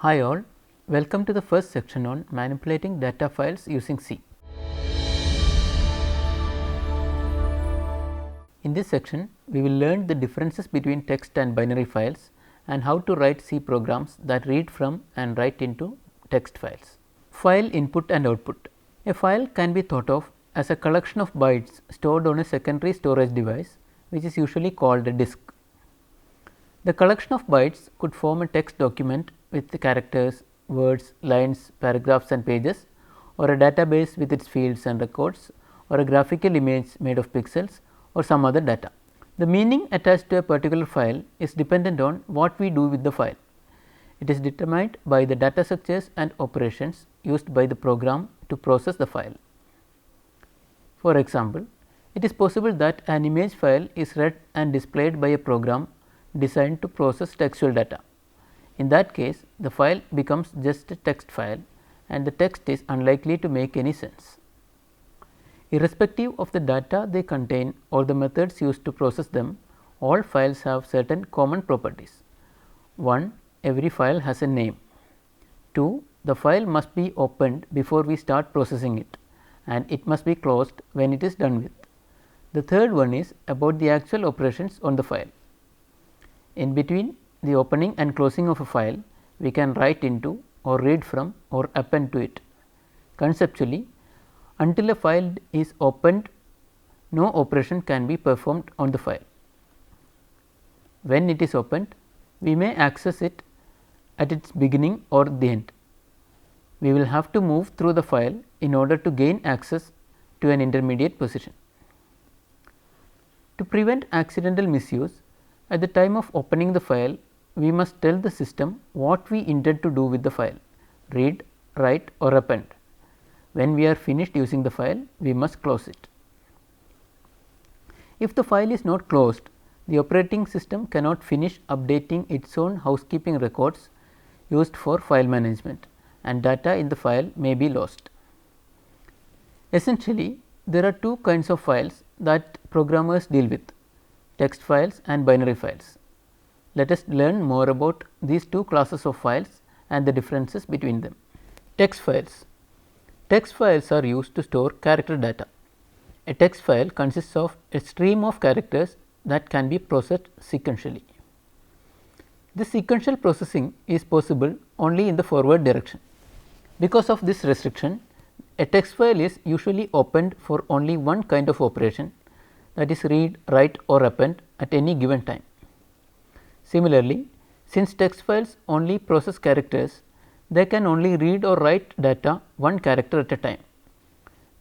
Hi all, welcome to the first section on manipulating data files using C. In this section, we will learn the differences between text and binary files and how to write C programs that read from and write into text files. File input and output. A file can be thought of as a collection of bytes stored on a secondary storage device, which is usually called a disk. The collection of bytes could form a text document with the characters, words, lines, paragraphs and pages, or a database with its fields and records, or a graphical image made of pixels or some other data. The meaning attached to a particular file is dependent on what we do with the file. It is determined by the data structures and operations used by the program to process the file. For example, it is possible that an image file is read and displayed by a program designed to process textual data. In that case, the file becomes just a text file and the text is unlikely to make any sense. Irrespective of the data they contain or the methods used to process them, all files have certain common properties. 1. Every file has a name. 2. The file must be opened before we start processing it, and it must be closed when it is done with. The third one is about the actual operations on the file. In between the opening and closing of a file, we can write into or read from or append to it. Conceptually, until a file is opened, no operation can be performed on the file. When it is opened, we may access it at its beginning or the end. We will have to move through the file in order to gain access to an intermediate position. To prevent accidental misuse, at the time of opening the file, we must tell the system what we intend to do with the file, read, write or append. When we are finished using the file, we must close it. If the file is not closed, the operating system cannot finish updating its own housekeeping records used for file management, and data in the file may be lost. Essentially, there are two kinds of files that programmers deal with: text files and binary files. Let us learn more about these two classes of files and the differences between them. Text files. Text files are used to store character data. A text file consists of a stream of characters that can be processed sequentially. This sequential processing is possible only in the forward direction. Because of this restriction, a text file is usually opened for only one kind of operation, that is read, write or append at any given time. Similarly, since text files only process characters, they can only read or write data one character at a time.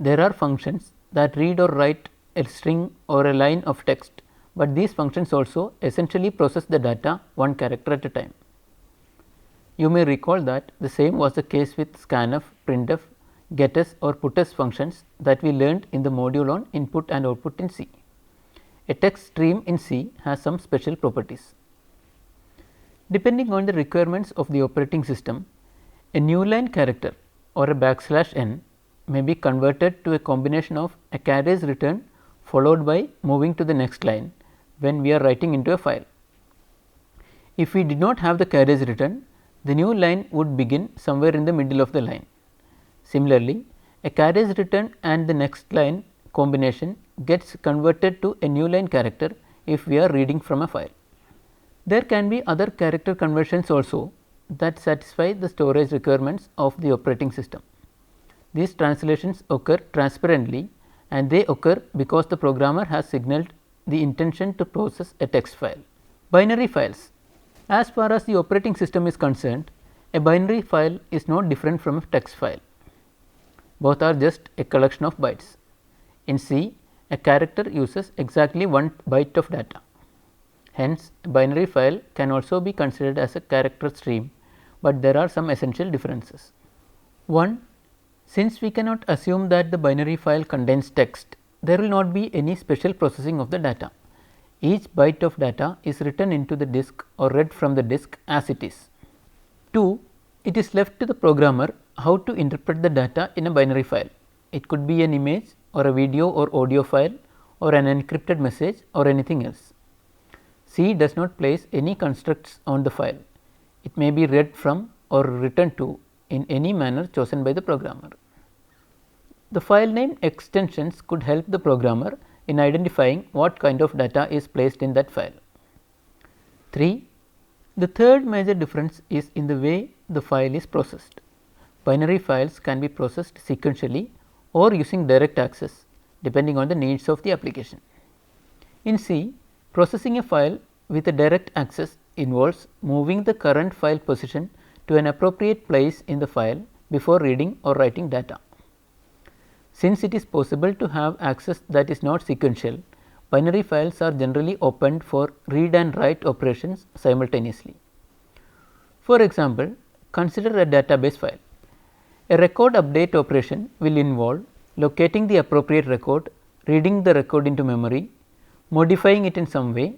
There are functions that read or write a string or a line of text, but these functions also essentially process the data one character at a time. You may recall that the same was the case with scanf, printf, getS or putS functions that we learned in the module on input and output in C. A text stream in C has some special properties. Depending on the requirements of the operating system, a new line character or a \n may be converted to a combination of a carriage return followed by moving to the next line when we are writing into a file. If we did not have the carriage return, the new line would begin somewhere in the middle of the line. Similarly, a carriage return and the next line combination gets converted to a new line character if we are reading from a file. There can be other character conversions also that satisfy the storage requirements of the operating system. These translations occur transparently, and they occur because the programmer has signaled the intention to process a text file. Binary files. As far as the operating system is concerned, a binary file is not different from a text file. Both are just a collection of bytes. In C, a character uses exactly 1 byte of data. Hence, a binary file can also be considered as a character stream, but there are some essential differences. 1. Since we cannot assume that the binary file contains text, there will not be any special processing of the data. Each byte of data is written into the disk or read from the disk as it is. 2. It is left to the programmer how to interpret the data in a binary file. It could be an image or a video or audio file or an encrypted message or anything else. C does not place any constructs on the file. It may be read from or returned to in any manner chosen by the programmer. The file name extensions could help the programmer in identifying what kind of data is placed in that file. 3. The third major difference is in the way the file is processed. Binary files can be processed sequentially or using direct access depending on the needs of the application. In C, processing a file with a direct access involves moving the current file position to an appropriate place in the file before reading or writing data. Since it is possible to have access that is not sequential, binary files are generally opened for read and write operations simultaneously. For example, consider a database file. A record update operation will involve locating the appropriate record, reading the record into memory, modifying it in some way,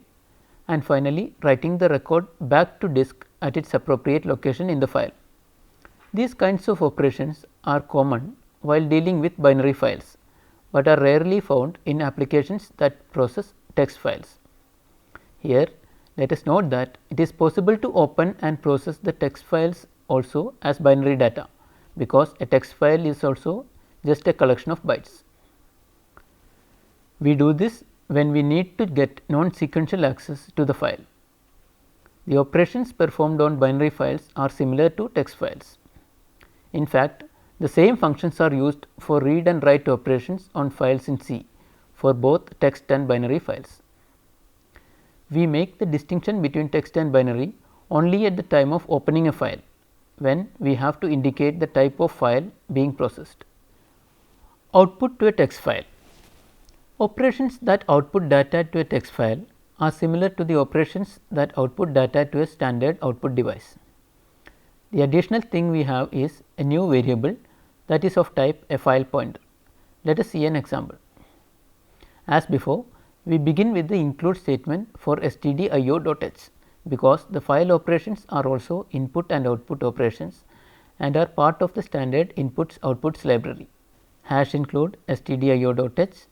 and finally writing the record back to disk at its appropriate location in the file. These kinds of operations are common while dealing with binary files, but are rarely found in applications that process text files. Here, let us note that it is possible to open and process the text files also as binary data, because a text file is also just a collection of bytes. We do this when we need to get non-sequential access to the file. The operations performed on binary files are similar to text files. In fact, the same functions are used for read and write operations on files in C for both text and binary files. We make the distinction between text and binary only at the time of opening a file, when we have to indicate the type of file being processed. Output to a text file. Operations that output data to a text file are similar to the operations that output data to a standard output device. The additional thing we have is a new variable that is of type a file pointer. Let us see an example. As before, we begin with the include statement for stdio.h, because the file operations are also input and output operations and are part of the standard inputs outputs library. #include stdio.h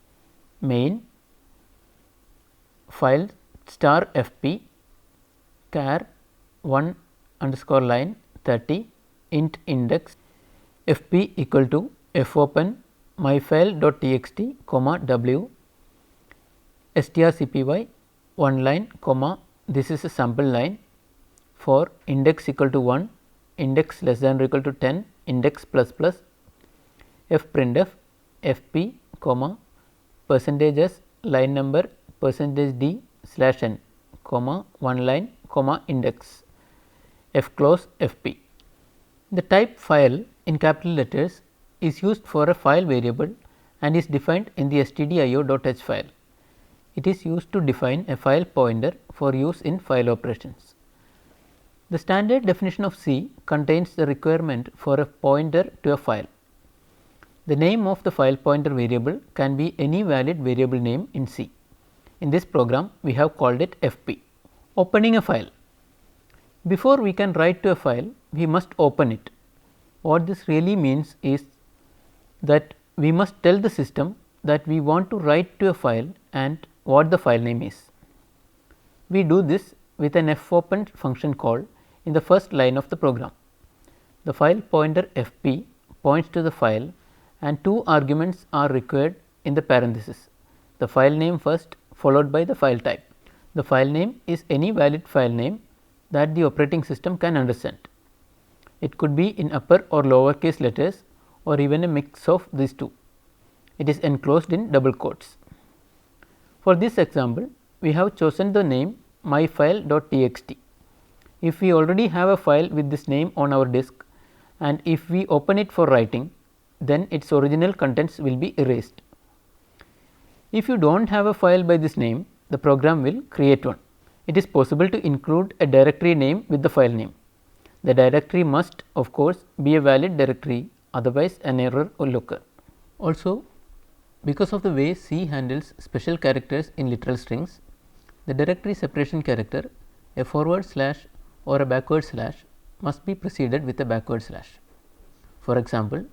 main file star fp char 1 underscore line 30 int index fp equal to fopen myfile.txt comma w strcpy one line comma this is a sample line for index equal to 1, index less than or equal to 10, index plus plus fprintf fp comma percentage s line number percentage d slash n comma one line comma index fclose fp. The type file in capital letters is used for a file variable and is defined in the stdio.h file. It is used to define a file pointer for use in file operations. The standard definition of C contains the requirement for a pointer to a file. The name of the file pointer variable can be any valid variable name in C. In this program, we have called it fp. Opening a file. Before we can write to a file, we must open it. What this really means is that we must tell the system that we want to write to a file and what the file name is. We do this with an fopen function call in the first line of the program. The file pointer fp points to the file and two arguments are required in the parenthesis, the file name first followed by the file type. The file name is any valid file name that the operating system can understand. It could be in upper or lower case letters or even a mix of these two. It is enclosed in double quotes. For this example, we have chosen the name myfile.txt. If we already have a file with this name on our disk and if we open it for writing, then its original contents will be erased. If you do not have a file by this name, the program will create one. It is possible to include a directory name with the file name. The directory must of course be a valid directory, otherwise an error will occur. Also, because of the way C handles special characters in literal strings, the directory separation character, a forward slash or a backward slash, must be preceded with a backward slash. For example,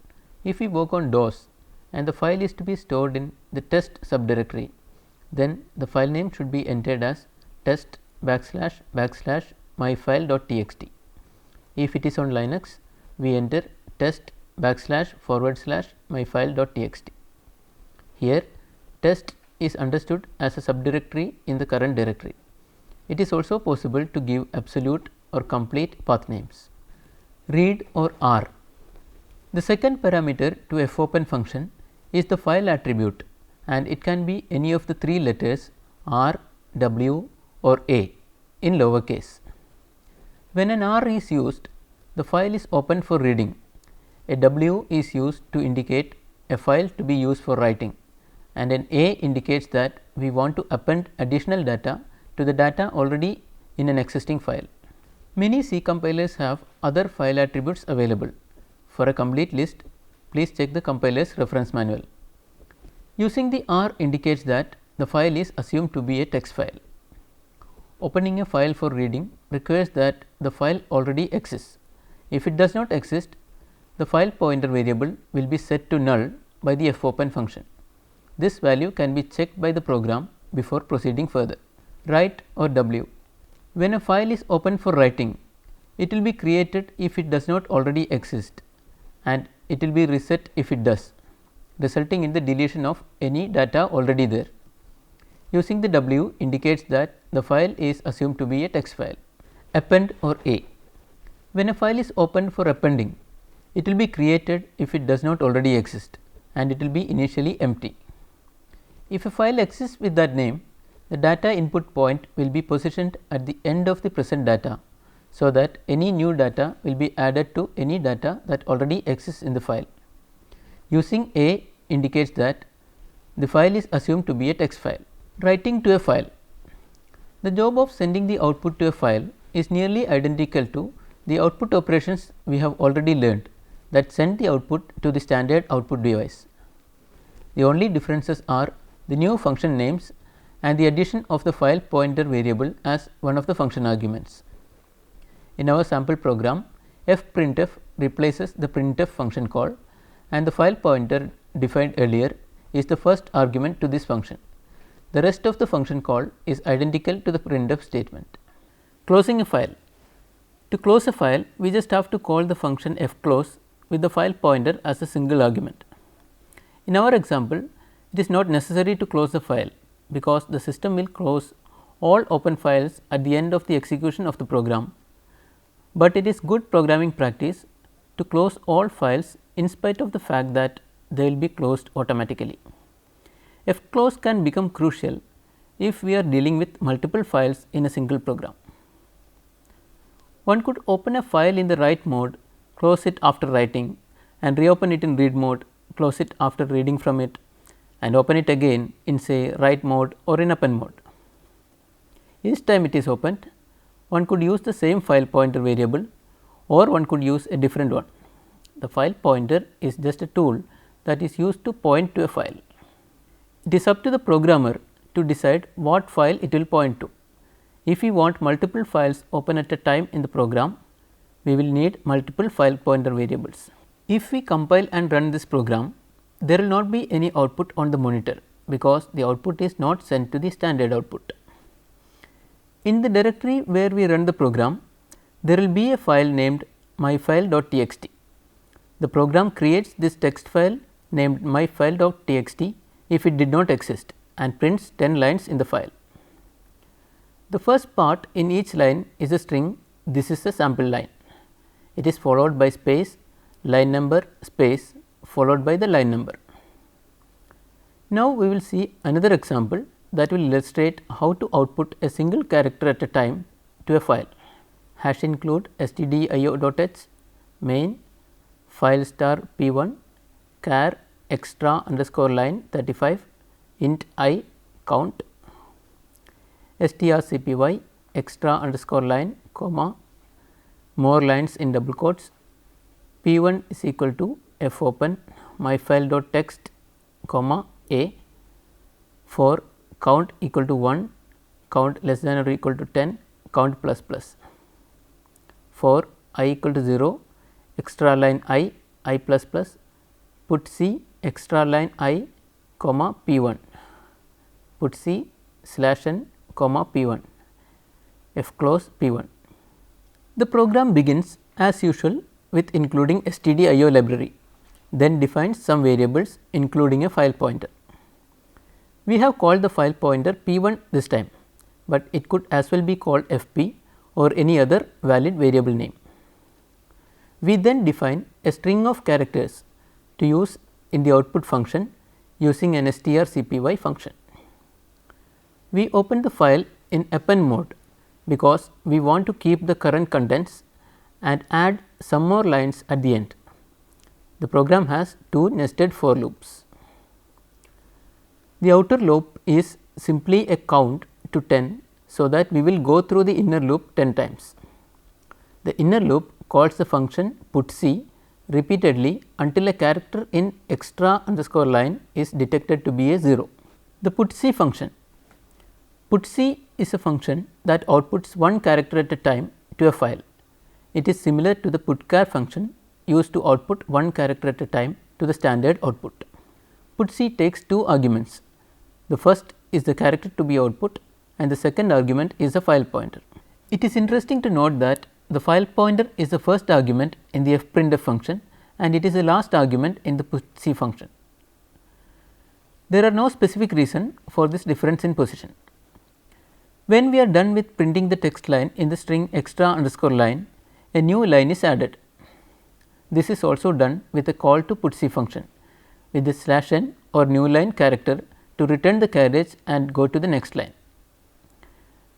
if we work on DOS and the file is to be stored in the test subdirectory, then the file name should be entered as test \\myfile.txt. If it is on Linux, we enter test //myfile.txt. Here test is understood as a subdirectory in the current directory. It is also possible to give absolute or complete path names. Read or R. The second parameter to fopen function is the file attribute, and it can be any of the three letters R, W or A in lowercase. When an R is used, the file is opened for reading. A W is used to indicate a file to be used for writing, and an A indicates that we want to append additional data to the data already in an existing file. Many C compilers have other file attributes available. For a complete list, please check the compiler's reference manual. Using the R indicates that the file is assumed to be a text file. Opening a file for reading requires that the file already exists. If it does not exist, the file pointer variable will be set to null by the fopen function. This value can be checked by the program before proceeding further. Write or W. When a file is opened for writing, it will be created if it does not already exist, and it will be reset if it does, resulting in the deletion of any data already there. Using the W indicates that the file is assumed to be a text file. Append or A. When a file is opened for appending, it will be created if it does not already exist, and it will be initially empty. If a file exists with that name, the data input point will be positioned at the end of the present data, so that any new data will be added to any data that already exists in the file. Using A indicates that the file is assumed to be a text file. Writing to a file. The job of sending the output to a file is nearly identical to the output operations we have already learned that send the output to the standard output device. The only differences are the new function names and the addition of the file pointer variable as one of the function arguments. In our sample program, fprintf replaces the printf function call, and the file pointer defined earlier is the first argument to this function. The rest of the function call is identical to the printf statement. Closing a file. To close a file, we just have to call the function fclose with the file pointer as a single argument. In our example, it is not necessary to close the file, because the system will close all open files at the end of the execution of the program, but it is good programming practice to close all files in spite of the fact that they will be closed automatically. Fclose can become crucial if we are dealing with multiple files in a single program. One could open a file in the write mode, close it after writing, and reopen it in read mode, close it after reading from it, and open it again in, say, write mode or in append mode. Each time it is opened, one could use the same file pointer variable, or one could use a different one. The file pointer is just a tool that is used to point to a file. It is up to the programmer to decide what file it will point to. If we want multiple files open at a time in the program, we will need multiple file pointer variables. If we compile and run this program, there will not be any output on the monitor, because the output is not sent to the standard output. In the directory where we run the program, there will be a file named myfile.txt. The program creates this text file named myfile.txt if it did not exist, and prints 10 lines in the file. The first part in each line is a string. This is a sample line. It is followed by space, line number, space, followed by the line number. Now, we will see another example that will illustrate how to output a single character at a time to a file. Hash include stdio.h, main, file star p1, char extra underscore line 35, int I, count, strcpy extra underscore line, comma, more lines in double quotes, p1 is equal to fopen myfile.text, comma, a, for count equal to 1, count less than or equal to 10, count plus plus. For I equal to 0, extra line I plus plus, put C extra line I, comma, p1, put C slash n, comma, p1, fclose p1. The program begins as usual with including stdio library, then defines some variables including a file pointer. We have called the file pointer p1 this time, but it could as well be called fp or any other valid variable name. We then define a string of characters to use in the output function using an strcpy function. We open the file in append mode because we want to keep the current contents and add some more lines at the end. The program has two nested for loops. The outer loop is simply a count to 10, so that we will go through the inner loop 10 times. The inner loop calls the function putc repeatedly until a character in extra underscore line is detected to be a 0. The putc function. Putc is a function that outputs one character at a time to a file. It is similar to the putchar function used to output one character at a time to the standard output. Putc takes two arguments. The first is the character to be output and the second argument is a file pointer. It is interesting to note that the file pointer is the first argument in the fprintf function and it is the last argument in the putc function. There are no specific reason for this difference in position. When we are done with printing the text line in the string extra underscore line, a new line is added. This is also done with a call to putc function with the /n or new line character to return the carriage and go to the next line.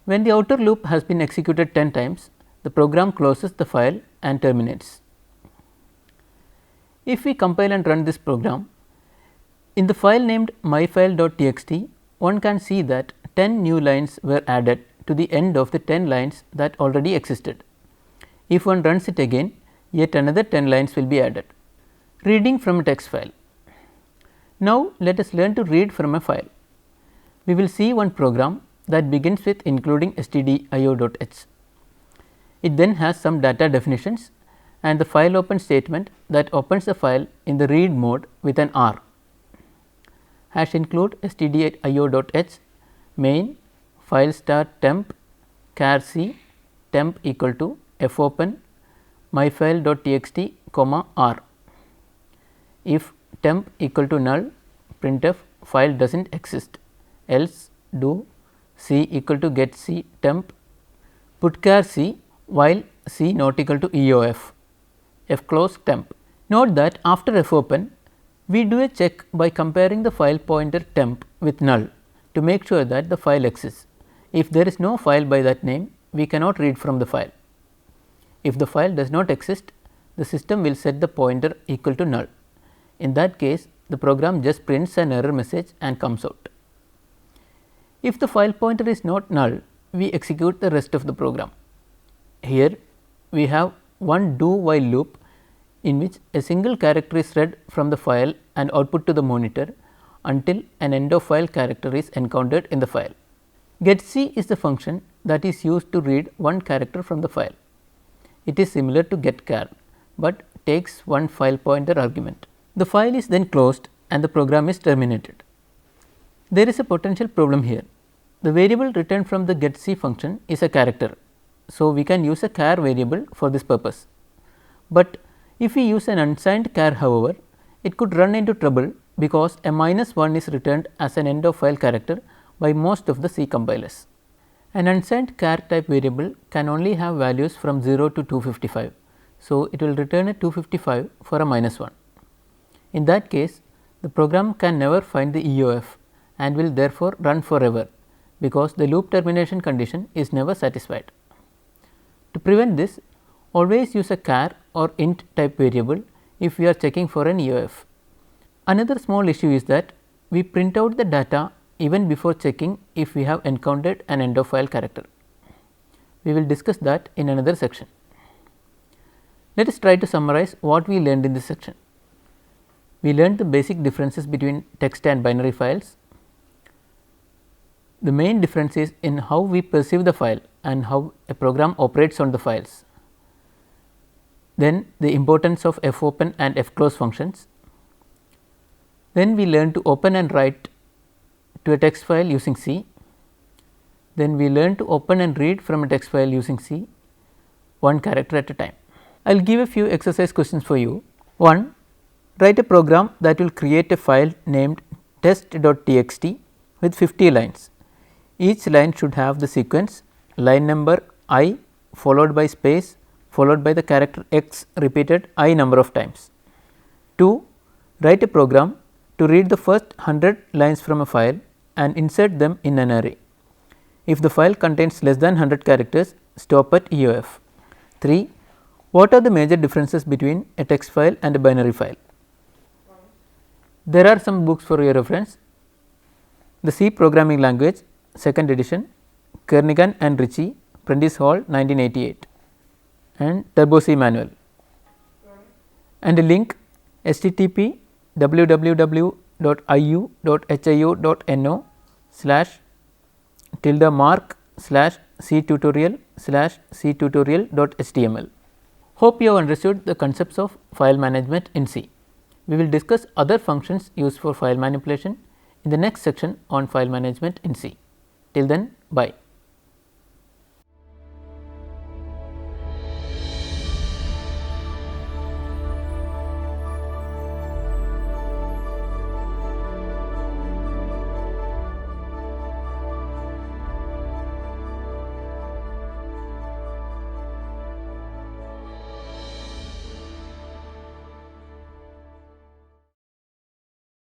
When the outer loop has been executed 10 times, the program closes the file and terminates. If we compile and run this program, in the file named myfile.txt, one can see that 10 new lines were added to the end of the 10 lines that already existed. If one runs it again, yet another 10 lines will be added. Reading from a text file. Now, let us learn to read from a file. We will see one program that begins with including stdio.h. It then has some data definitions and the file open statement that opens the file in the read mode with an R. #include stdio.h main file start temp char c temp equal to fopen myfile.txt comma R. If temp equal to null, printf file does not exist, else do c equal to get c temp putchar c while c not equal to eof fclose temp. Note that after fopen we do a check by comparing the file pointer temp with null to make sure that the file exists. If there is no file by that name, we cannot read from the file. If the file does not exist, the system will set the pointer equal to null. In that case, the program just prints an error message and comes out. If the file pointer is not null, we execute the rest of the program. Here we have one do while loop in which a single character is read from the file and output to the monitor until an end of file character is encountered in the file. getC is the function that is used to read one character from the file. It is similar to getchar, but takes one file pointer argument. The file is then closed and the program is terminated. There is a potential problem here. The variable returned from the getC function is a character, so we can use a char variable for this purpose. But if we use an unsigned char, however, it could run into trouble because a -1 is returned as an end of file character by most of the C compilers. An unsigned char type variable can only have values from 0 to 255. So, it will return a 255 for a -1. In that case, the program can never find the EOF and will therefore run forever, because the loop termination condition is never satisfied. To prevent this, always use a char or int type variable if we are checking for an EOF. Another small issue is that we print out the data even before checking if we have encountered an end of file character. We will discuss that in another section. Let us try to summarize what we learned in this section. We learned the basic differences between text and binary files. The main difference is in how we perceive the file and how a program operates on the files. Then the importance of fopen and fclose functions. Then we learn to open and write to a text file using C. Then we learn to open and read from a text file using C, one character at a time. I will give a few exercise questions for you. 1. Write a program that will create a file named test.txt with 50 lines. Each line should have the sequence line number I followed by space followed by the character x repeated I number of times. 2. Write a program to read the first 100 lines from a file and insert them in an array. If the file contains less than 100 characters, stop at EOF. 3. What are the major differences between a text file and a binary file? There are some books for your reference. The C Programming Language, 2nd edition, Kernighan and Ritchie, Prentice Hall, 1988, and Turbo C manual, and a link http www.iu.hio.no/tilde mark/ctutorial/ctutorial.html. Hope you have understood the concepts of file management in C. We will discuss other functions used for file manipulation in the next section on file management in C. Till then, bye.